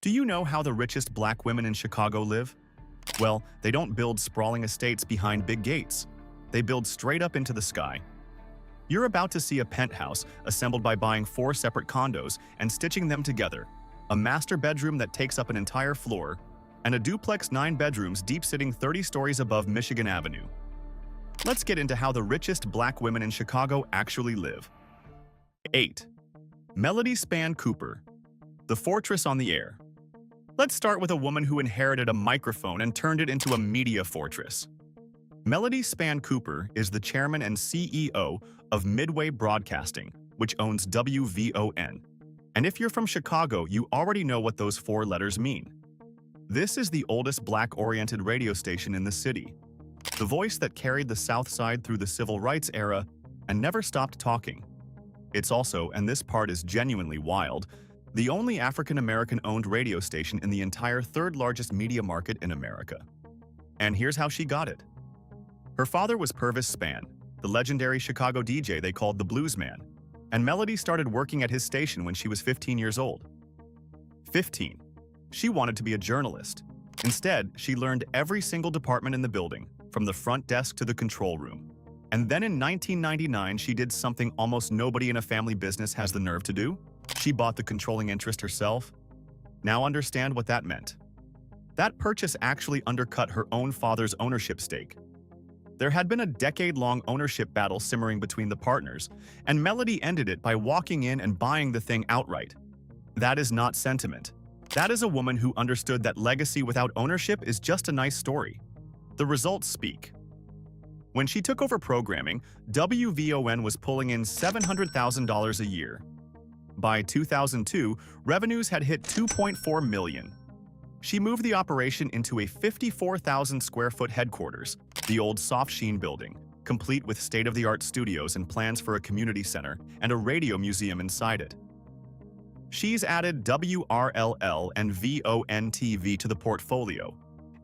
Do you know how the richest black women in Chicago live? Well, they don't build sprawling estates behind big gates. They build straight up into the sky. You're about to see a penthouse assembled by buying 4 separate condos and stitching them together, a master bedroom that takes up an entire floor, and a duplex 9 bedrooms deep sitting 30 stories above Michigan Avenue. Let's get into how the richest black women in Chicago actually live. 8. Melody Spann Cooper, the fortress on the air. Let's start with a woman who inherited a microphone and turned it into a media fortress. Melody Spann Cooper is the chairman and CEO of Midway Broadcasting, which owns WVON. And if you're from Chicago, you already know what those 4 letters mean. This is the oldest black-oriented radio station in the city. The voice that carried the South Side through the Civil Rights era and never stopped talking. It's also, and this part is genuinely wild, the only African-American-owned radio station in the entire 3rd largest media market in America. And here's how she got it. Her father was Purvis Spann, the legendary Chicago DJ they called the Blues Man, and Melody started working at his station when she was 15 years old. 15. She wanted to be a journalist. Instead, she learned every single department in the building, from the front desk to the control room. And then in 1999, she did something almost nobody in a family business has the nerve to do. She bought the controlling interest herself. Now understand what that meant. That purchase actually undercut her own father's ownership stake. There had been a decade-long ownership battle simmering between the partners, and Melody ended it by walking in and buying the thing outright. That is not sentiment. That is a woman who understood that legacy without ownership is just a nice story. The results speak. When she took over programming, WVON was pulling in $700,000 a year. By 2002, revenues had hit $2.4 million. She moved the operation into a 54,000-square-foot headquarters, the old Soft Sheen building, complete with state-of-the-art studios and plans for a community center and a radio museum inside it. She's added WRLL and VON-TV to the portfolio.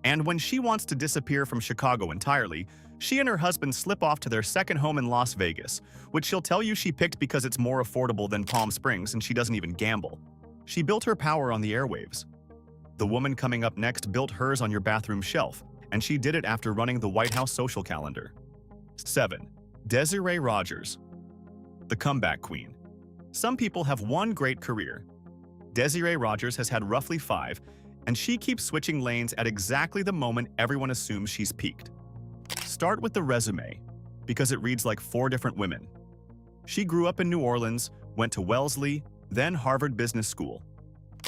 And when she wants to disappear from Chicago entirely, she and her husband slip off to their second home in Las Vegas, which she'll tell you she picked because it's more affordable than Palm Springs and she doesn't even gamble. She built her power on the airwaves. The woman coming up next built hers on your bathroom shelf, and she did it after running the White House social calendar. 7. Desiree Rogers, the comeback queen. Some people have one great career. Desiree Rogers has had roughly 5, and she keeps switching lanes at exactly the moment everyone assumes she's peaked. Start with the resume, because it reads like 4 different women. She grew up in New Orleans, went to Wellesley, then Harvard Business School,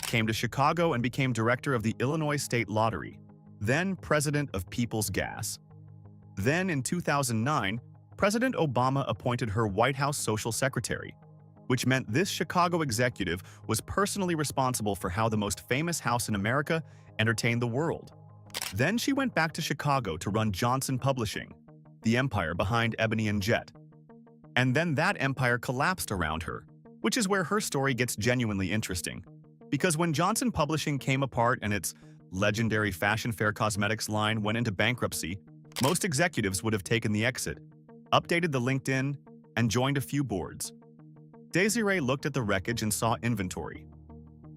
came to Chicago and became director of the Illinois State Lottery, then president of People's Gas. Then in 2009, President Obama appointed her White House social secretary, which meant this Chicago executive was personally responsible for how the most famous house in America entertained the world. Then she went back to Chicago to run Johnson Publishing, the empire behind Ebony and Jet. And then that empire collapsed around her, which is where her story gets genuinely interesting. Because when Johnson Publishing came apart and its legendary Fashion Fair cosmetics line went into bankruptcy, most executives would have taken the exit, updated the LinkedIn, and joined a few boards. Desiree looked at the wreckage and saw inventory.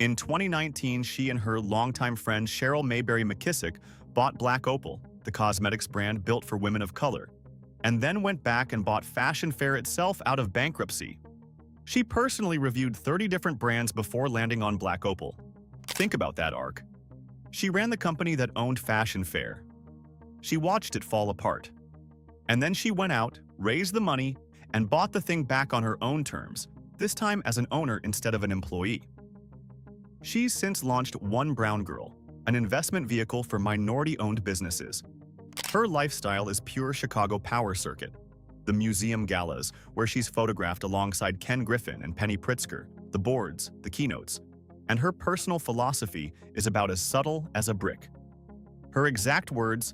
In 2019, she and her longtime friend Cheryl Mayberry McKissick bought Black Opal, the cosmetics brand built for women of color, and then went back and bought Fashion Fair itself out of bankruptcy. She personally reviewed 30 different brands before landing on Black Opal. Think about that arc. She ran the company that owned Fashion Fair. She watched it fall apart. And then she went out, raised the money, and bought the thing back on her own terms, this time as an owner instead of an employee. She's since launched One Brown Girl, an investment vehicle for minority-owned businesses. Her lifestyle is pure Chicago power circuit. The museum galas, where she's photographed alongside Ken Griffin and Penny Pritzker, the boards, the keynotes. And her personal philosophy is about as subtle as a brick. Her exact words,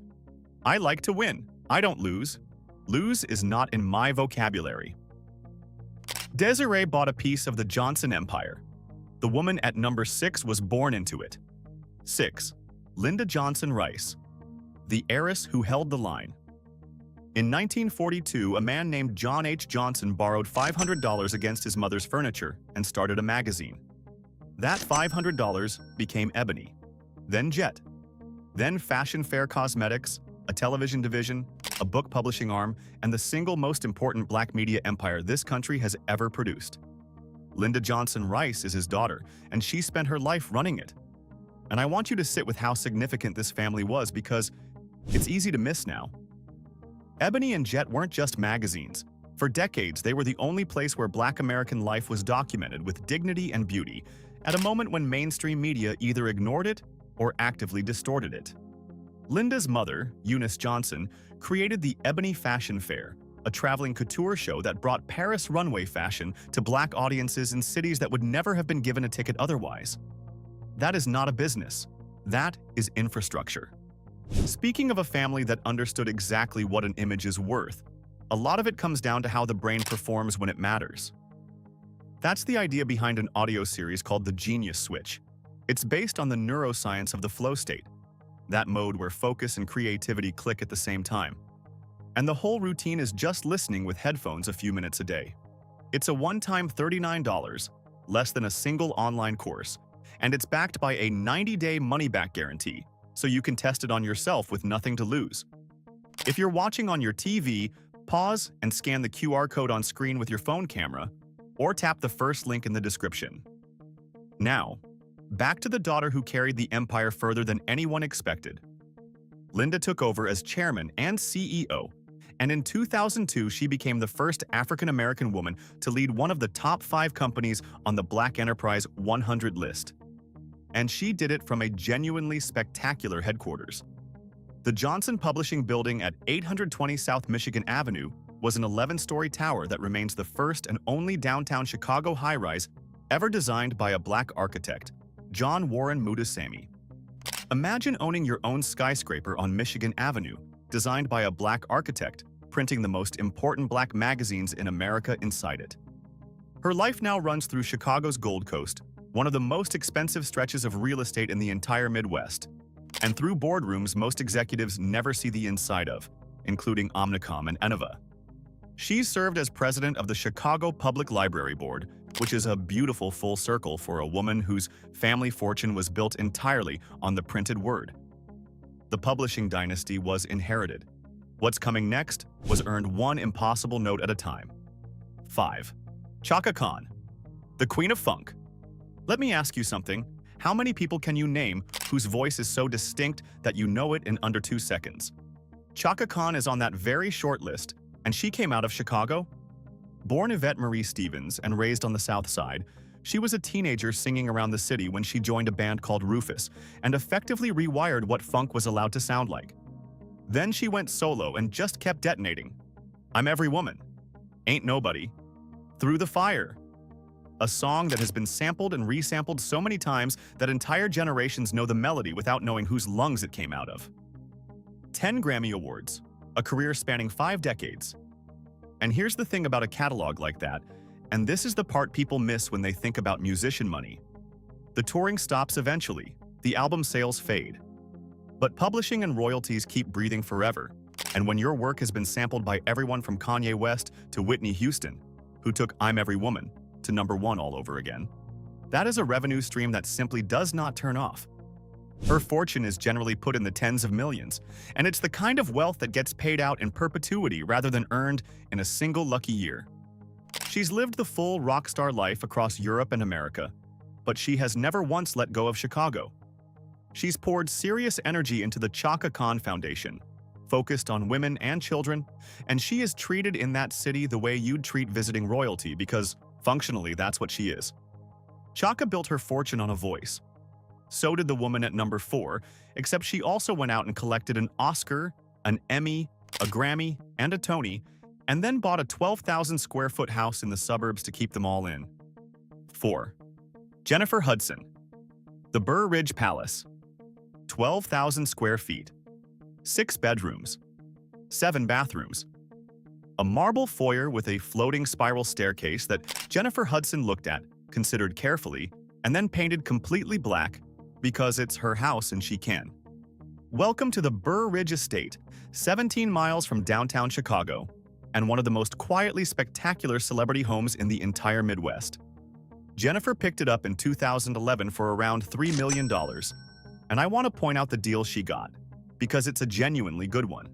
"I like to win. I don't lose. Lose is not in my vocabulary." Desiree bought a piece of the Johnson Empire. The woman at number 6 was born into it. 6. Lyndon Johnson Rice, the heiress who held the line. In 1942, a man named John H. Johnson borrowed $500 against his mother's furniture and started a magazine. That $500 became Ebony, then Jet, then Fashion Fair Cosmetics, a television division, a book publishing arm, and the single most important black media empire this country has ever produced. Lyndon Johnson Rice is his daughter, and she spent her life running it. And I want you to sit with how significant this family was because it's easy to miss now. Ebony and Jet weren't just magazines. For decades, they were the only place where Black American life was documented with dignity and beauty, at a moment when mainstream media either ignored it or actively distorted it. Linda's mother, Eunice Johnson, created the Ebony Fashion Fair, a traveling couture show that brought Paris runway fashion to Black audiences in cities that would never have been given a ticket otherwise. That is not a business. That is infrastructure. Speaking of a family that understood exactly what an image is worth, a lot of it comes down to how the brain performs when it matters. That's the idea behind an audio series called the Genius Switch. It's based on the neuroscience of the flow state, that mode where focus and creativity click at the same time. And the whole routine is just listening with headphones a few minutes a day. It's a one-time $39, less than a single online course, and it's backed by a 90-day money-back guarantee, so you can test it on yourself with nothing to lose. If you're watching on your TV, pause and scan the QR code on screen with your phone camera, or tap the first link in the description. Now, back to the daughter who carried the empire further than anyone expected. Linda took over as chairman and CEO, and in 2002 she became the first African-American woman to lead one of the top 5 companies on the Black Enterprise 100 list. And she did it from a genuinely spectacular headquarters. The Johnson Publishing Building at 820 South Michigan Avenue was an 11-story tower that remains the first and only downtown Chicago high-rise ever designed by a Black architect, John Warren Mutasamy. Imagine owning your own skyscraper on Michigan Avenue, designed by a Black architect, printing the most important Black magazines in America inside it. Her life now runs through Chicago's Gold Coast, one of the most expensive stretches of real estate in the entire Midwest, and through boardrooms most executives never see the inside of, including Omnicom and Enova. She's served as president of the Chicago Public Library Board, which is a beautiful full circle for a woman whose family fortune was built entirely on the printed word. The publishing dynasty was inherited. What's coming next was earned one impossible note at a time. 5. Chaka Khan, the Queen of Funk. Let me ask you something. How many people can you name whose voice is so distinct that you know it in under 2 seconds? Chaka Khan is on that very short list, and she came out of Chicago. Born Yvette Marie Stevens and raised on the South Side, she was a teenager singing around the city when she joined a band called Rufus and effectively rewired what funk was allowed to sound like. Then she went solo and just kept detonating. I'm Every Woman, Ain't Nobody, Through the Fire, a song that has been sampled and resampled so many times that entire generations know the melody without knowing whose lungs it came out of. 10 Grammy Awards, a career spanning 5 decades. And here's the thing about a catalog like that, and this is the part people miss when they think about musician money. The touring stops eventually, the album sales fade. But publishing and royalties keep breathing forever, and when your work has been sampled by everyone from Kanye West to Whitney Houston, who took I'm Every Woman to #1 all over again, that is a revenue stream that simply does not turn off. Her fortune is generally put in the tens of millions, and it's the kind of wealth that gets paid out in perpetuity rather than earned in a single lucky year. She's lived the full rock star life across Europe and America, but she has never once let go of Chicago. She's poured serious energy into the Chaka Khan Foundation, focused on women and children, and she is treated in that city the way you'd treat visiting royalty because, functionally, that's what she is. Chaka built her fortune on a voice. So did the woman at #4, except she also went out and collected an Oscar, an Emmy, a Grammy, and a Tony, and then bought a 12,000-square-foot house in the suburbs to keep them all in. 4. Jennifer Hudson, the Burr Ridge Palace, 12,000 square feet, 6 bedrooms, 7 bathrooms, a marble foyer with a floating spiral staircase that Jennifer Hudson looked at, considered carefully, and then painted completely black because it's her house and she can. Welcome to the Burr Ridge Estate, 17 miles from downtown Chicago, and one of the most quietly spectacular celebrity homes in the entire Midwest. Jennifer picked it up in 2011 for around $3 million. And I want to point out the deal she got, because it's a genuinely good one.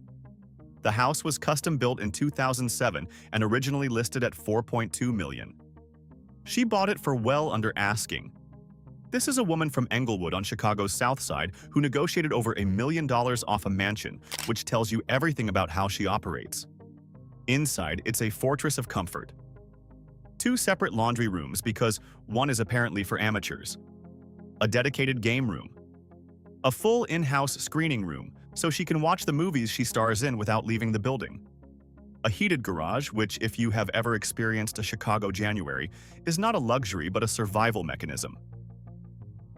The house was custom built in 2007 and originally listed at $4.2 million. She bought it for well under asking. This is a woman from Englewood on Chicago's South Side who negotiated over $1 million off a mansion, which tells you everything about how she operates. Inside, it's a fortress of comfort. 2 separate laundry rooms because one is apparently for amateurs. A dedicated game room. A full in-house screening room so she can watch the movies she stars in without leaving the building. A heated garage, which, if you have ever experienced a Chicago January, is not a luxury but a survival mechanism.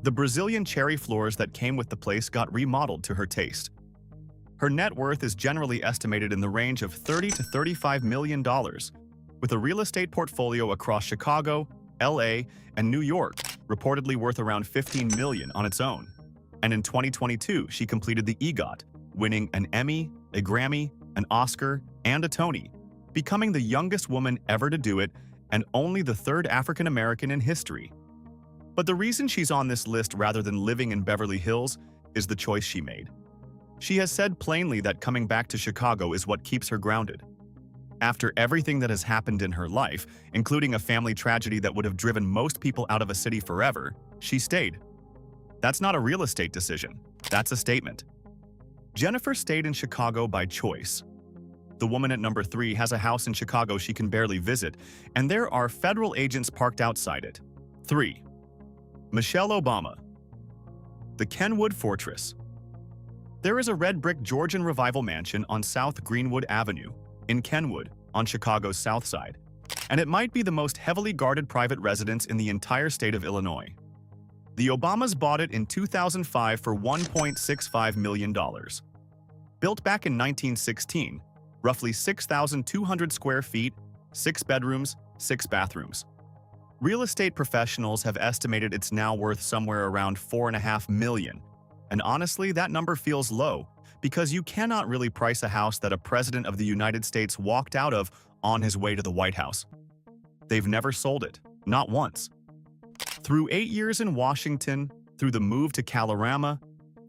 The Brazilian cherry floors that came with the place got remodeled to her taste. Her net worth is generally estimated in the range of $30 to $35 million, with a real estate portfolio across Chicago, LA, and New York, reportedly worth around $15 million on its own. And in 2022, she completed the EGOT, winning an Emmy, a Grammy, an Oscar, and a Tony, becoming the youngest woman ever to do it and only the 3rd African American in history. But the reason she's on this list rather than living in Beverly Hills is the choice she made. She has said plainly that coming back to Chicago is what keeps her grounded. After everything that has happened in her life, including a family tragedy that would have driven most people out of a city forever, she stayed. That's not a real estate decision. That's a statement. Jennifer stayed in Chicago by choice. The woman at number 3 has a house in Chicago she can barely visit, and there are federal agents parked outside it. 3. Michelle Obama. The Kenwood Fortress. There is a red brick Georgian Revival mansion on South Greenwood Avenue, in Kenwood, on Chicago's South Side, and it might be the most heavily guarded private residence in the entire state of Illinois. The Obamas bought it in 2005 for $1.65 million. Built back in 1916, roughly 6,200 square feet, 6 bedrooms, 6 bathrooms. Real estate professionals have estimated it's now worth somewhere around $4.5 million. And honestly, that number feels low, because you cannot really price a house that a president of the United States walked out of on his way to the White House. They've never sold it, not once. Through 8 years in Washington, through the move to Kalorama,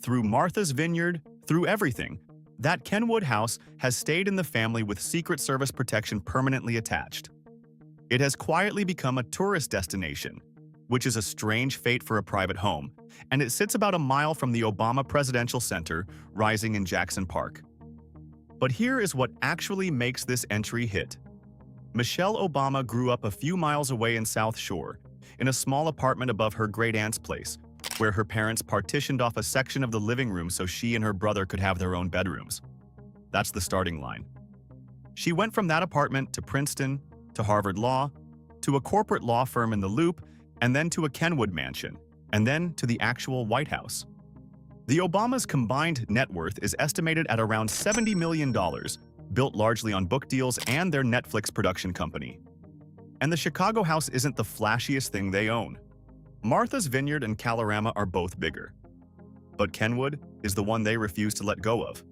through Martha's Vineyard, through everything, that Kenwood house has stayed in the family with Secret Service protection permanently attached. It has quietly become a tourist destination, which is a strange fate for a private home, and it sits about a mile from the Obama Presidential Center, rising in Jackson Park. But here is what actually makes this entry hit. Michelle Obama grew up a few miles away in South Shore, in a small apartment above her great-aunt's place, where her parents partitioned off a section of the living room so she and her brother could have their own bedrooms. That's the starting line. She went from that apartment to Princeton, to Harvard Law, to a corporate law firm in the Loop, and then to a Kenwood mansion, and then to the actual White House. The Obamas' combined net worth is estimated at around $70 million, built largely on book deals and their Netflix production company. And the Chicago house isn't the flashiest thing they own. Martha's Vineyard and Kalorama are both bigger. But Kenwood is the one they refuse to let go of,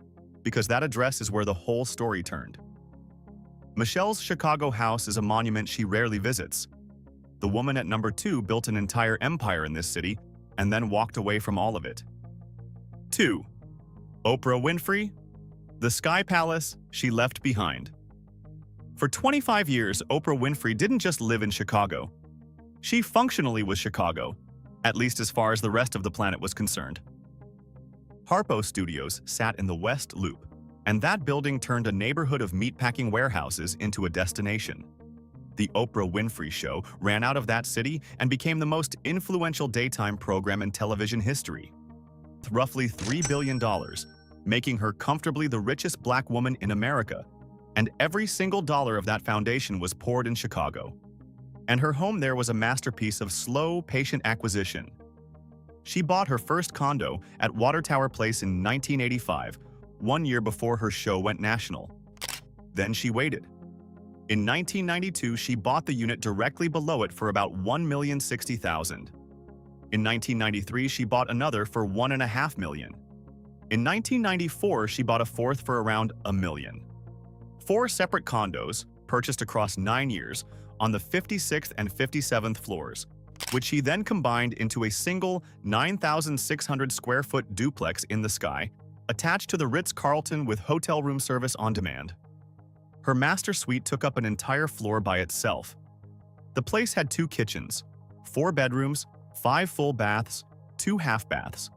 because that address is where the whole story turned. Michelle's Chicago house is a monument she rarely visits. The woman at number 2 built an entire empire in this city and then walked away from all of it. 2. Oprah Winfrey. The Sky Palace she left behind. For 25 years, Oprah Winfrey didn't just live in Chicago. She functionally was Chicago, at least as far as the rest of the planet was concerned. Harpo Studios sat in the West Loop, and that building turned a neighborhood of meatpacking warehouses into a destination. The Oprah Winfrey Show ran out of that city and became the most influential daytime program in television history. Roughly $3 billion, making her comfortably the richest black woman in America, and every single dollar of that foundation was poured in Chicago. And her home there was a masterpiece of slow, patient acquisition. She bought her first condo at Water Tower Place in 1985, 1 year before her show went national. Then she waited. In 1992, she bought the unit directly below it for about $1,060,000. In 1993, she bought another for $1.5 million. In 1994, she bought a fourth for around $1 million. 4 separate condos, purchased across 9 years, on the 56th and 57th floors, which she then combined into a single 9,600 square foot duplex in the sky, attached to the Ritz-Carlton with hotel room service on demand. Her master suite took up an entire floor by itself. The place had 2 kitchens, 4 bedrooms, 5 full baths, 2 half baths.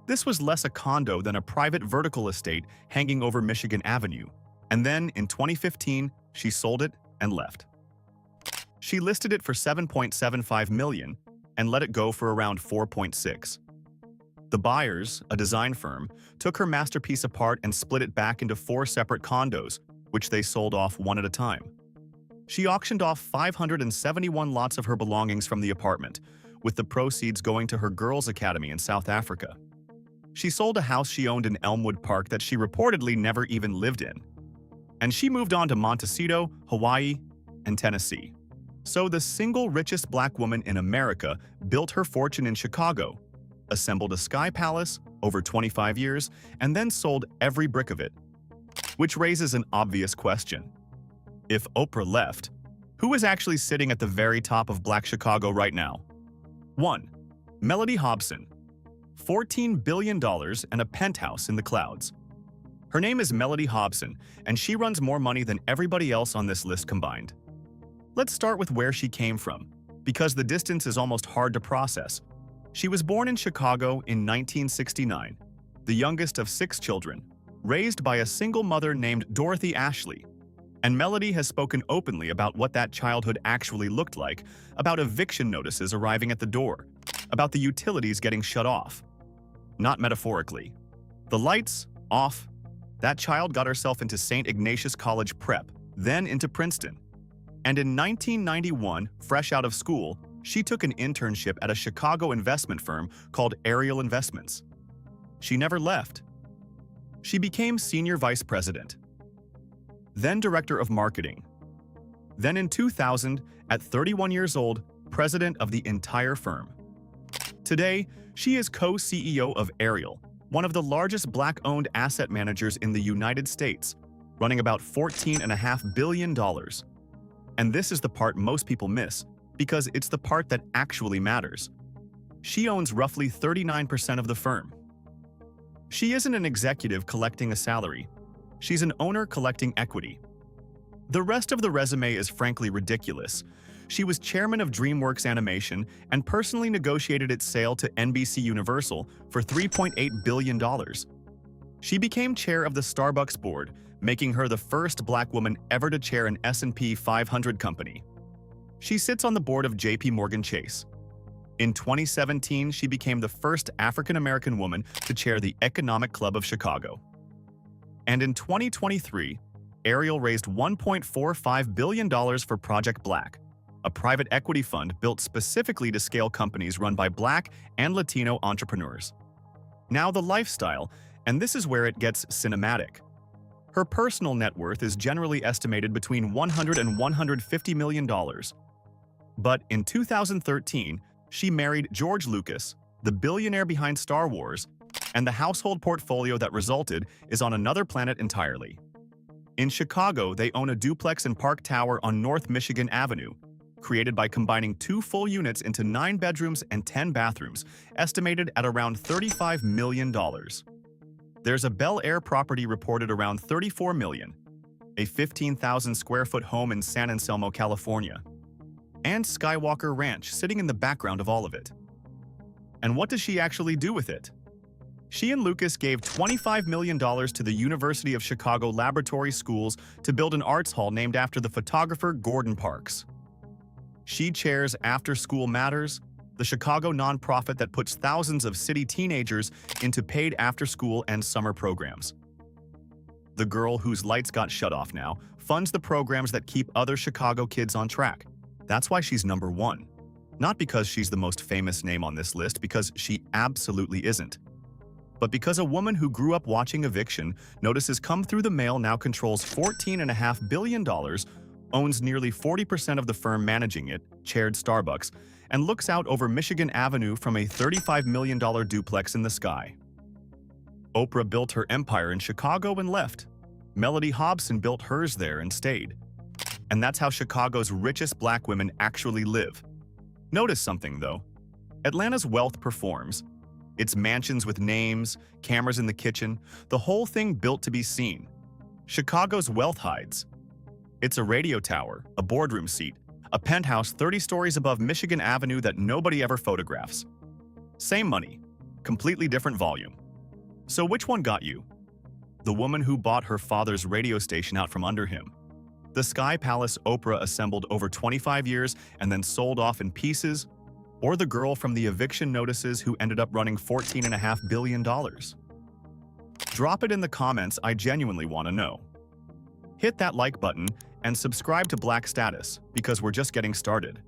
This was less a condo than a private vertical estate hanging over Michigan Avenue, and then in 2015, she sold it and left. She listed it for $7.75 million and let it go for around $4.6. The buyers, a design firm, took her masterpiece apart and split it back into 4 separate condos, which they sold off one at a time. She auctioned off 571 lots of her belongings from the apartment, with the proceeds going to her girls' academy in South Africa. She sold a house she owned in Elmwood Park that she reportedly never even lived in. And she moved on to Montecito, Hawaii, and Tennessee. So the single richest black woman in America built her fortune in Chicago, assembled a sky palace over 25 years, and then sold every brick of it. Which raises an obvious question. If Oprah left, who is actually sitting at the very top of Black Chicago right now? 1. Mellody Hobson. $14 billion and a penthouse in the clouds. Her name is Mellody Hobson, and she runs more money than everybody else on this list combined. Let's start with where she came from, because the distance is almost hard to process. She was born in Chicago in 1969, the youngest of 6 children, raised by a single mother named Dorothy Ashley. And Mellody has spoken openly about what that childhood actually looked like, about eviction notices arriving at the door, about the utilities getting shut off. Not metaphorically. The lights, off. That child got herself into St. Ignatius College Prep, then into Princeton. And in 1991, fresh out of school, she took an internship at a Chicago investment firm called Ariel Investments. She never left. She became senior vice president, then director of marketing. Then in 2000, at 31 years old, president of the entire firm. Today, she is co-CEO of Ariel, one of the largest black-owned asset managers in the United States, running about $14.5 billion. And this is the part most people miss, because it's the part that actually matters. She owns roughly 39% of the firm. She isn't an executive collecting a salary. She's an owner collecting equity. The rest of the resume is frankly ridiculous. She was chairman of DreamWorks Animation and personally negotiated its sale to NBC Universal for $3.8 billion. She became chair of the Starbucks board, making her the first black woman ever to chair an S&P 500 company. She sits on the board of JP Morgan Chase. In 2017, she became the first African-American woman to chair the Economic Club of Chicago. And in 2023, Ariel raised $1.45 billion for Project Black, a private equity fund built specifically to scale companies run by Black and Latino entrepreneurs. Now the lifestyle, and this is where it gets cinematic. Her personal net worth is generally estimated between $100 and $150 million. But in 2013, she married George Lucas, the billionaire behind Star Wars, and the household portfolio that resulted is on another planet entirely. In Chicago, they own a duplex in Park Tower on North Michigan Avenue, created by combining 2 full units into 9 bedrooms and 10 bathrooms, estimated at around $35 million. There's a Bel Air property reported around $34 million, a 15,000 square foot home in San Anselmo, California, and Skywalker Ranch sitting in the background of all of it. And what does she actually do with it? She and Lucas gave $25 million to the University of Chicago Laboratory Schools to build an arts hall named after the photographer Gordon Parks. She chairs After School Matters, the Chicago nonprofit that puts thousands of city teenagers into paid after-school and summer programs. The girl whose lights got shut off now funds the programs that keep other Chicago kids on track. That's why she's number 1. Not because she's the most famous name on this list, because she absolutely isn't. But because a woman who grew up watching eviction notices come through the mail now controls $14.5 billion, owns nearly 40% of the firm managing it, chaired Starbucks, and looks out over Michigan Avenue from a $35 million duplex in the sky. Oprah built her empire in Chicago and left. Mellody Hobson built hers there and stayed. And that's how Chicago's richest black women actually live. Notice something, though. Atlanta's wealth performs. Its mansions with names, cameras in the kitchen, the whole thing built to be seen. Chicago's wealth hides. It's a radio tower, a boardroom seat, a penthouse 30 stories above Michigan Avenue that nobody ever photographs. Same money, completely different volume. So which one got you? The woman who bought her father's radio station out from under him. The Sky Palace Oprah assembled over 25 years and then sold off in pieces, or the girl from the eviction notices who ended up running $14.5 billion? Drop it in the comments, I genuinely want to know. Hit that like button and subscribe to Black Status because we're just getting started.